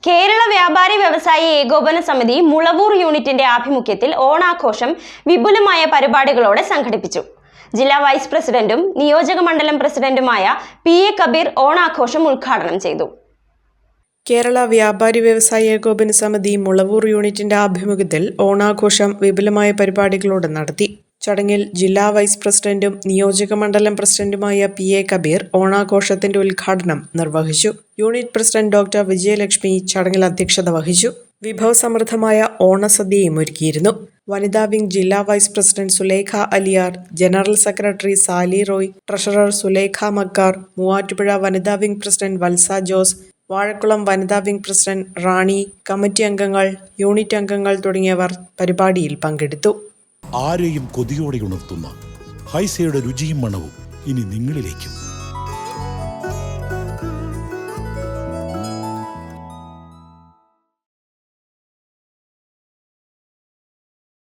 കേരള വ്യാപാരി വ്യവസായി ഏകോപന സമിതി മുളവൂർ യൂണിറ്റിന്റെ ആഭിമുഖ്യത്തിൽ ഓണാഘോഷം വിപുലമായ പരിപാടികളോടെ സംഘടിപ്പിച്ചു. ജില്ലാ വൈസ് പ്രസിഡന്റും നിയോജക മണ്ഡലം പ്രസിഡന്റുമായ PA കബീർ ഓണാഘോഷം ഉദ്ഘാടനം ചെയ്തു. കേരള വ്യാപാരി വ്യവസായി ഏകോപന സമിതി മുളവൂർ യൂണിറ്റിന്റെ ആഭിമുഖ്യത്തിൽ ഓണാഘോഷം വിപുലമായ പരിപാടികളോടെ നടത്തി. ചടങ്ങിൽ ജില്ലാ വൈസ് പ്രസിഡന്റും നിയോജക മണ്ഡലം പ്രസിഡന്റുമായ PA കബീർ ഓണാഘോഷത്തിന്റെ ഉദ്ഘാടനം നിർവഹിച്ചു. യൂണിറ്റ് പ്രസിഡന്റ് ഡോക്ടർ വിജയലക്ഷ്മി ചടങ്ങിൽ അധ്യക്ഷത വഹിച്ചു. വിഭവസമൃദ്ധമായ ഓണസദ്യയും ഒരുക്കിയിരുന്നു. വനിതാ വിംഗ് ജില്ലാ vice president Sulekha Aliyar, general secretary Sali Roy, treasurer Sulekha Makkar, Muvattupuzha വനിതാ വിംഗ് പ്രസിഡന്റ് വത്സ ജോസ്, വാഴക്കുളം വനിതാ വിംഗ് പ്രസിഡന്റ് റാണി, കമ്മിറ്റി അംഗങ്ങൾ, യൂണിറ്റ് അംഗങ്ങൾ തുടങ്ങിയവർ പരിപാടിയിൽ പങ്കെടുത്തു. ആരെയും കൊതിയോടെ ഉണർത്തുന്ന ഹൈസയുടെ രുചിയും മണവും ഇനി നിങ്ങളിലേക്കും.